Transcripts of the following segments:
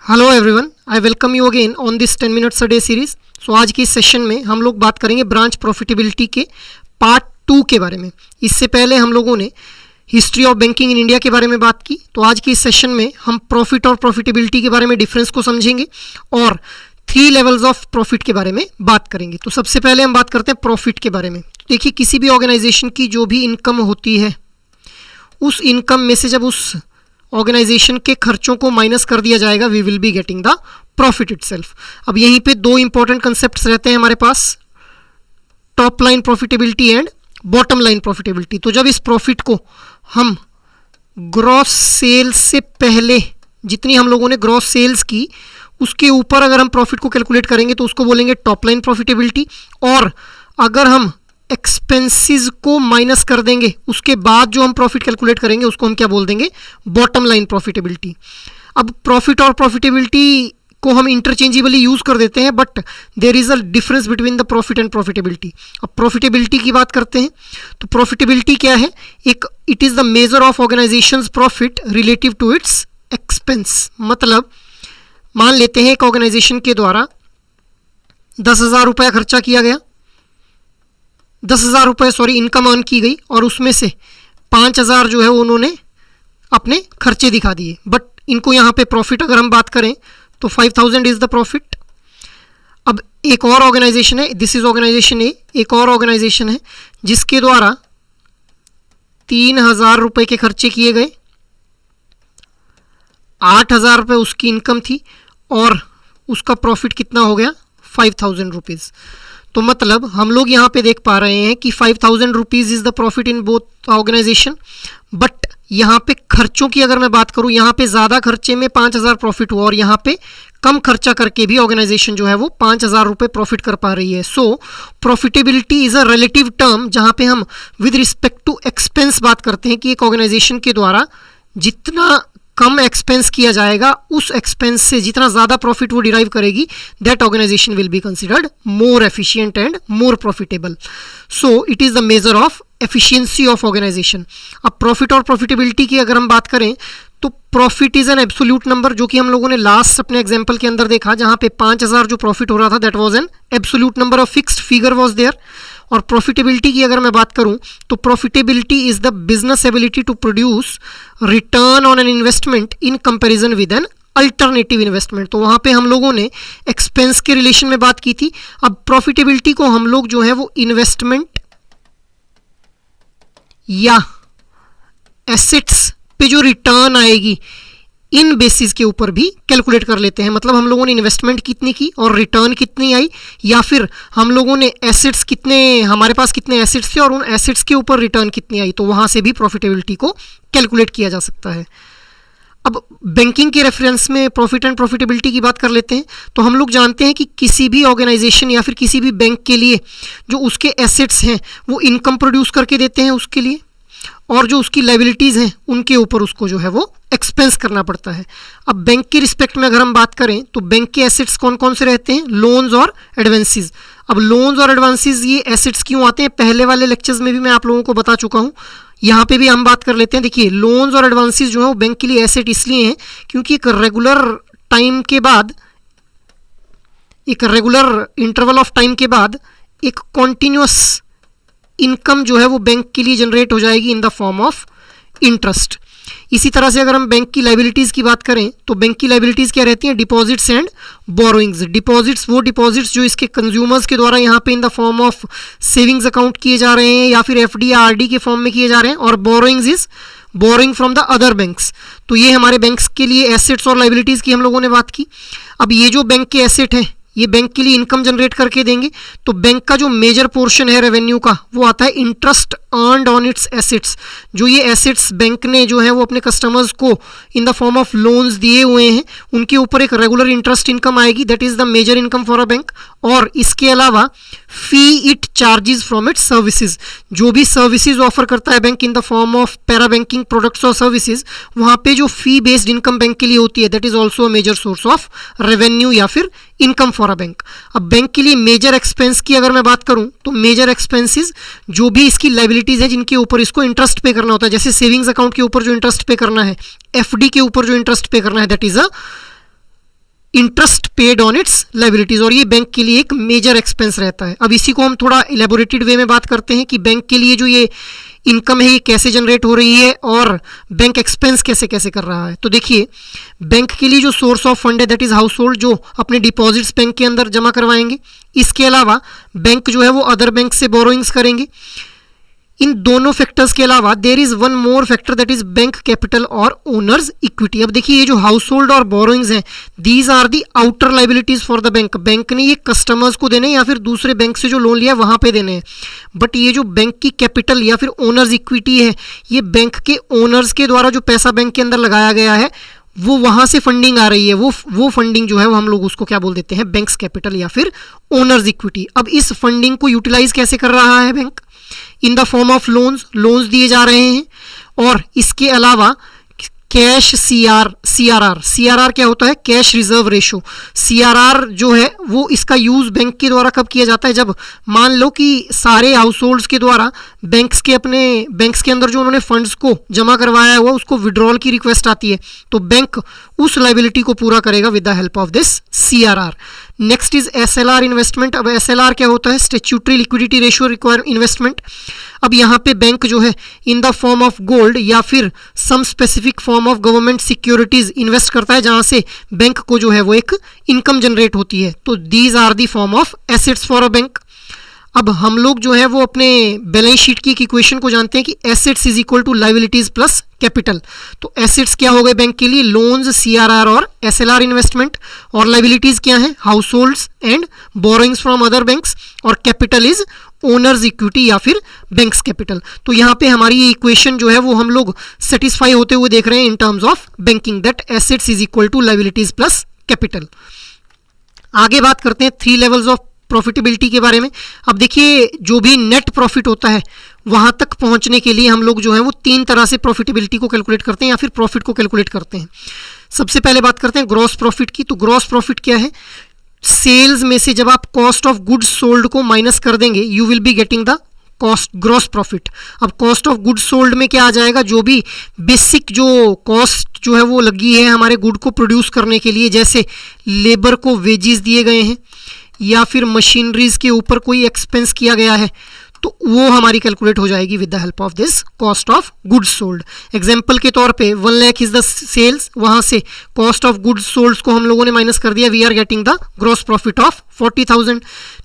Hello everyone, I welcome you again on this 10 minutes a day series. So आज की इस session में हम लोग बात करेंगे ब्रांच प्रॉफिटेबिलिटी के पार्ट 2 के बारे में। इससे पहले हम लोगों ने history of banking in India के बारे में बात की। तो आज की इस सेशन में हम प्रॉफिट और प्रॉफिटेबिलिटी के बारे में डिफरेंस को समझेंगे और 3 लेवल्स ऑफ प्रॉफिट के बारे में बात करेंगे। तो सबसे पहले हम बात करते हैं प्रॉफिट के बारे में। देखिए, किसी भी ऑर्गेनाइजेशन की जो भी इनकम होती है, उस इनकम में से जब उस ऑर्गेनाइजेशन के खर्चों को माइनस कर दिया जाएगा, we will be getting the profit itself. अब यहीं पे 2 इंपॉर्टेंट कंसेप्ट्स रहते हैं हमारे पास, top line profitability and bottom line profitability. तो जब इस प्रॉफिट को हम ग्रॉस सेल्स से पहले जितनी हम लोगों ने ग्रॉस सेल्स की, उसके ऊपर अगर हम प्रॉफिट को कैलकुलेट करेंगे तो उसको बोलेंगे टॉप लाइन प्रॉफिटेबिलिटी। और अगर हम एक्सपेंसेस को माइनस कर देंगे उसके बाद जो हम प्रॉफिट कैलकुलेट करेंगे उसको हम क्या बोल देंगे, बॉटम लाइन प्रॉफिटेबिलिटी। अब प्रॉफिट और प्रॉफिटेबिलिटी को हम इंटरचेंजेबली यूज कर देते हैं, but there is a difference between the profit and profitability. अब प्रॉफिटेबिलिटी की बात करते हैं तो प्रॉफिटेबिलिटी क्या है, it is the measure of organisation's profit relative to its expense. मतलब मान लेते हैं एक ऑर्गेनाइजेशन के द्वारा 10,000 रुपया खर्चा किया गया, 10,000 रुपये इनकम अर्न की गई और उसमें से 5,000 जो है उन्होंने अपने खर्चे दिखा दिए। बट इनको यहाँ पे प्रॉफिट अगर हम बात करें तो 5,000 इज द प्रॉफिट। अब एक और ऑर्गेनाइजेशन है, दिस इज ऑर्गेनाइजेशन ए, एक और ऑर्गेनाइजेशन है जिसके द्वारा 3,000 रुपये के खर्चे किए गए, 8,000 रुपये उसकी इनकम थी और उसका प्रॉफिट कितना हो गया, 5,000 रुपीज़। तो मतलब हम लोग यहाँ पे देख पा रहे हैं कि 5,000 rupees is the profit in both organisation. But यहाँ पे खर्चों की अगर मैं बात करूँ, यहाँ पे ज़्यादा खर्चे में 5,000 प्रॉफिट हुआ और यहाँ पे कम खर्चा करके भी ऑर्गेनाइजेशन जो है वो 5,000 रुपये प्रॉफिट कर पा रही है। So profitability is a relative term, जहाँ पे हम विद रिस्पेक्ट टू एक्सपेंस बात करते हैं कि एक ऑर्गेनाइजेशन के द्वारा जितना कम एक्सपेंस किया जाएगा, उस एक्सपेंस से जितना ज़्यादा प्रॉफिट वो डिराइव करेगी, that organisation will be considered more efficient and more profitable. So it is the measure of efficiency of organisation. अब प्रॉफिट और प्रॉफिटेबिलिटी की अगर हम बात करें तो profit is an absolute number, जो कि हम लोगों ने लास्ट अपने एग्जाम्पल के अंदर देखा, जहाँ पे 5,000 जो प्रॉफिट हो रहा था, that was an absolute number, of fixed figure was there. और प्रॉफिटेबिलिटी की अगर मैं बात करूं तो profitability is the business ability to produce return on an investment in comparison with an alternative investment. तो वहाँ पे हम लोगों ने एक्सपेंस के रिलेशन में बात की थी। अब प्रॉफिटेबिलिटी को हम लोग जो है वो इन्वेस्टमेंट या एसेट्स पे जो रिटर्न आएगी इन बेसिस के ऊपर भी कैलकुलेट कर लेते हैं। मतलब हम लोगों ने इन्वेस्टमेंट कितनी की और रिटर्न कितनी आई, या फिर हम लोगों ने एसेट्स कितने, हमारे पास कितने एसेट्स थे और उन एसेट्स के ऊपर रिटर्न कितनी आई, तो वहाँ से भी प्रॉफिटेबिलिटी को कैलकुलेट किया जा सकता है। अब बैंकिंग के रेफरेंस में प्रॉफिट एंड प्रॉफिटेबिलिटी की बात कर लेते हैं। तो हम लोग जानते हैं कि किसी भी ऑर्गेनाइजेशन या फिर किसी भी बैंक के लिए जो उसके एसेट्स हैं वो इनकम प्रोड्यूस करके देते हैं उसके लिए, और जो उसकी लाइबिलिटीज़ हैं उनके ऊपर उसको जो है वो एक्सपेंस करना पड़ता है। अब बैंक के रिस्पेक्ट में अगर हम बात करें तो बैंक के एसेट्स कौन कौन से रहते हैं, लोन्स और एडवांसेस। अब लोन्स और एडवांसेस ये एसेट्स क्यों आते हैं, पहले वाले लेक्चर्स में भी मैं आप लोगों को बता चुका हूँ, यहाँ पे भी हम बात कर लेते हैं। देखिए, लोन्स और एडवांसेस जो है वो बैंक के लिए एसेट इसलिए हैं क्योंकि एक रेगुलर टाइम के बाद, एक रेगुलर इंटरवल ऑफ टाइम के बाद एक कॉन्टिन्यूस इनकम जो है वो बैंक के लिए जनरेट हो जाएगी इन द फॉर्म ऑफ इंटरेस्ट। इसी तरह से अगर हम बैंक की लाइबिलिटीज़ की बात करें तो बैंक की लाइबिलिटीज़ क्या रहती हैं, डिपॉजिट्स एंड बोरोइंग्स। डिपॉजिट्स वो डिपॉजिट्स जो इसके कंज्यूमर्स के द्वारा यहाँ पे इन the form of savings account किए जा रहे हैं या फिर एफडी या आरडी के फॉर्म में किए जा रहे हैं, और borrowings is borrowing from the other banks. तो ये हमारे बैंक्स के लिए एसेट्स और लाइबिलिटीज़ की हम लोगों ने बात की। अब ये जो बैंक के एसेट हैं ये बैंक के लिए इनकम जनरेट करके देंगे, तो बैंक का जो मेजर पोर्शन है रेवेन्यू का वो आता है interest earned on its assets. जो ये एसेट्स बैंक ने जो है वो अपने कस्टमर्स को in the form of loans दिए हुए हैं, उनके ऊपर एक रेगुलर इंटरेस्ट इनकम आएगी, that is the major income for a bank. और इसके अलावा fee it charges from its services, जो भी सर्विसेज ऑफर करता है bank in the form of para banking products और सर्विसेज, वहाँ पे जो फी बेस्ड इनकम बैंक के लिए होती है, that is also a major source of revenue या फिर इनकम फॉर अ बैंक। अब बैंक के लिए मेजर एक्सपेंस की अगर मैं बात करूं तो मेजर एक्सपेंसेस जो भी इसकी लाइबिलिटीज है जिनके ऊपर इसको इंटरेस्ट पे करना होता है, जैसे सेविंग्स अकाउंट के ऊपर जो इंटरेस्ट पे करना है, एफडी के ऊपर जो इंटरेस्ट पे करना है, that is a interest paid on it's liabilities, और ये बैंक के लिए एक मेजर एक्सपेंस रहता है। अब इसी को हम थोड़ा इलेबोरेटेड वे में बात करते हैं कि बैंक के लिए जो ये इनकम है ये कैसे जनरेट हो रही है और बैंक एक्सपेंस कैसे कैसे कर रहा है। तो देखिए, बैंक के लिए जो सोर्स ऑफ फंड है दैट इज हाउस होल्ड, जो अपने डिपॉजिट्स बैंक के अंदर जमा करवाएंगे। इसके अलावा बैंक जो है वो अदर बैंक से बोरोइंग्स करेंगे। इन दोनों फैक्टर्स के अलावा there is one more factor that is bank capital और ओनर्स इक्विटी। अब देखिए, ये जो हाउस होल्ड और बोरोइंग्स हैं these are the outer liabilities for the bank. Bank ने ये कस्टमर्स को देने या फिर दूसरे बैंक से जो लोन लिया है वहां पे देने हैं। बट ये जो बैंक की कैपिटल या फिर ओनर्स इक्विटी है, ये बैंक के ओनर्स के द्वारा जो पैसा बैंक के अंदर लगाया गया है वो वहां से फंडिंग आ रही है। वो फंडिंग जो है वो हम लोग उसको क्या बोल देते हैं, बैंक्स कैपिटल या फिर ओनर्स इक्विटी। अब इस फंडिंग को यूटिलाइज कैसे कर रहा है bank? In the form of loans दिए जा रहे हैं, और इसके अलावा कैश सीआरआर क्या होता है? Cash reserve ratio. सीआरआर जो है वो इसका यूज बैंक के द्वारा कब किया जाता है? जब मान लो कि सारे हाउस होल्ड्स के द्वारा बैंक्स के अंदर जो उन्होंने फंड्स को जमा करवाया हुआ उसको विड्रॉल की रिक्वेस्ट आती है, तो बैंक उस लाइबिलिटी को पूरा करेगा with the help of this CRR. Next is SLR investment. अब एसएलआर क्या होता है? Statutory liquidity ratio require investment. अब यहाँ पे बैंक जो है in the form of gold या फिर some specific form of government securities invest करता है, जहाँ से बैंक को जो है वो एक इनकम जनरेट होती है। तो these are the form of assets for a bank. अब हम लोग जो है वो अपने बैलेंस शीट की एक इक्वेशन को जानते हैं कि assets is equal to liabilities plus capital. तो एसेट्स क्या हो गए बैंक के लिए? लोन्स, सीआरआर और एसएलआर इन्वेस्टमेंट। और लाइबिलिटीज क्या है? Household and borrowings from other banks. और कैपिटल इज ओनर्स इक्विटी या फिर बैंक्स कैपिटल। तो यहाँ पे हमारी ये इक्वेशन जो है वो हम लोग सेटिस्फाई होते हुए देख रहे हैं in terms of banking, that assets is equal to liabilities plus capital. आगे बात करते हैं 3 लेवल्स ऑफ प्रॉफिटेबिलिटी के बारे में। अब देखिए, जो भी नेट प्रॉफिट होता है वहां तक पहुंचने के लिए हम लोग जो है वो 3 तरह से प्रॉफिटेबिलिटी को कैलकुलेट करते हैं या फिर प्रॉफिट को कैलकुलेट करते हैं। सबसे पहले बात करते हैं ग्रॉस प्रॉफिट की। तो ग्रॉस प्रॉफिट क्या है? सेल्स में से जब आप कॉस्ट ऑफ गुड्स सोल्ड को माइनस कर देंगे, you will be getting the cost gross profit. अब कॉस्ट ऑफ गुड्स सोल्ड में क्या आ जाएगा? जो भी बेसिक जो कॉस्ट जो है वो लगी है हमारे गुड को प्रोड्यूस करने के लिए, जैसे लेबर को वेजेस दिए गए हैं या फिर मशीनरीज के ऊपर कोई एक्सपेंस किया गया है, तो वो हमारी कैलकुलेट हो जाएगी with the help of this cost of goods sold. Example के तौर पे 1 लाख इज द सेल्स, वहां से कॉस्ट ऑफ गुड्स सोल्ड को हम लोगों ने माइनस कर दिया, we are getting the gross profit of 40,000।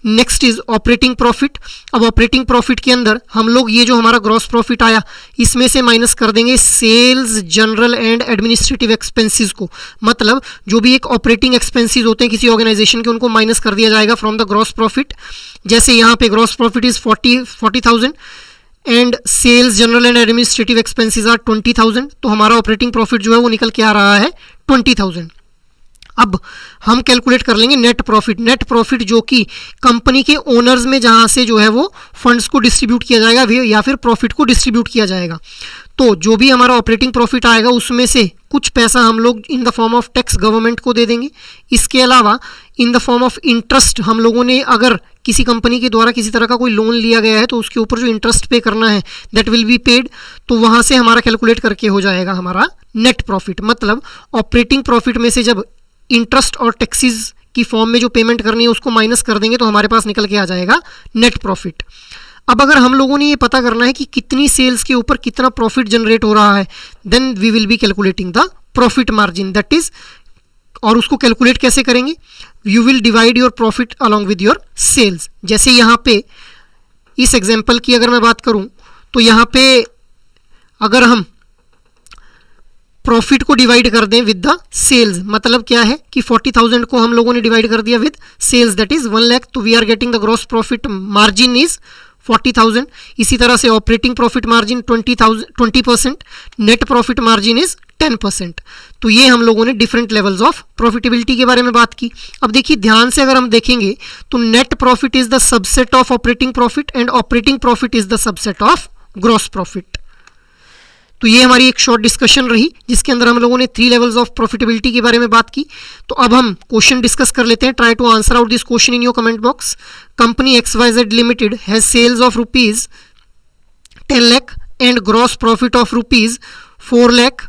Next is operating profit. अब ऑपरेटिंग प्रॉफिट के अंदर हम लोग ये जो हमारा ग्रॉस प्रॉफिट आया इसमें से माइनस कर देंगे sales, general and administrative expenses को। मतलब जो भी एक ऑपरेटिंग एक्सपेंसेस होते हैं किसी ऑर्गेनाइजेशन के, उनको माइनस कर दिया जाएगा फ्रॉम द ग्रॉस प्रॉफिट। जैसे यहाँ पे gross profit is 40,000 and sales, general and administrative expenses are 20,000, तो हमारा ऑपरेटिंग प्रॉफिट जो है वो निकल के आ रहा है 20,000। अब हम कैलकुलेट कर लेंगे नेट प्रॉफिट। नेट प्रॉफिट जो कि कंपनी के ओनर्स में जहां से जो है वो फंड्स को डिस्ट्रीब्यूट किया जाएगा या फिर प्रॉफिट को डिस्ट्रीब्यूट किया जाएगा। तो जो भी हमारा ऑपरेटिंग प्रॉफिट आएगा उसमें से कुछ पैसा हम लोग इन the form of tax government को दे देंगे। इसके अलावा इन द फॉर्म ऑफ इंटरेस्ट हम लोगों ने अगर किसी कंपनी के द्वारा किसी तरह का कोई लोन लिया गया है तो उसके ऊपर जो इंटरेस्ट पे करना है दैट विल बी पेड, तो वहाँ से हमारा कैलकुलेट करके हो जाएगा हमारा नेट प्रॉफिट। मतलब ऑपरेटिंग प्रॉफिट में से जब इंटरेस्ट और टैक्सेस की फॉर्म में जो पेमेंट करनी है उसको माइनस कर देंगे तो हमारे पास निकल के आ जाएगा नेट प्रॉफिट। अब अगर हम लोगों ने ये पता करना है कि कितनी सेल्स के ऊपर कितना प्रॉफिट जनरेट हो रहा है, then we will be calculating the profit margin, that is, और उसको कैलकुलेट कैसे करेंगे? You will divide your profit along with your sales. जैसे यहाँ पे इस एग्जाम्पल की अगर मैं बात करूँ तो यहाँ पे अगर हम प्रॉफिट को डिवाइड कर दें विद द सेल्स, मतलब क्या है कि 40,000 को हम लोगों ने डिवाइड कर दिया with sales, that is 1 lakh, तो we are getting the gross profit margin is 40,000। इसी तरह से operating profit margin 20%, net profit margin is 10%। तो ये हम लोगों ने डिफरेंट लेवल्स ऑफ प्रॉफिटेबिलिटी के बारे में बात की। अब देखिए ध्यान से अगर हम देखेंगे तो net profit is the subset of operating profit and operating profit is the subset of gross profit. तो ये हमारी एक शॉर्ट डिस्कशन रही जिसके अंदर हम लोगों ने 3 लेवल्स ऑफ प्रॉफिटेबिलिटी के बारे में बात की। तो अब हम क्वेश्चन डिस्कस कर लेते हैं। Try to answer out this question in your comment box. Company XYZ limited has sales of rupees 10 lakh and gross profit of rupees 4 lakh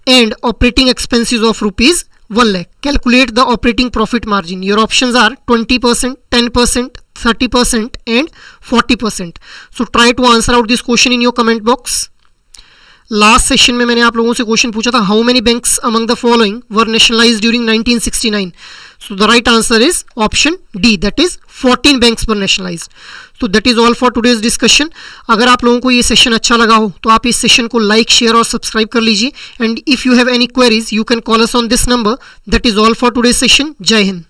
and operating expenses of rupees 1 lakh. Calculate the operating profit margin. Your options are 20%, 10%, 30% and 40%. So try to answer out this question in your comment box. Last session में मैंने आप लोगों से question पूछा था, how many banks among the following were nationalised during 1969. So the right answer is option D, that is 14 banks were nationalised. So that is all for today's discussion. अगर आप लोगों को ये सेशन अच्छा लगा हो तो आप इस सेशन को लाइक, शेयर और सब्सक्राइब कर लीजिए. And if you have any queries you can call us on this number. That is all for today's session. जय हिंद.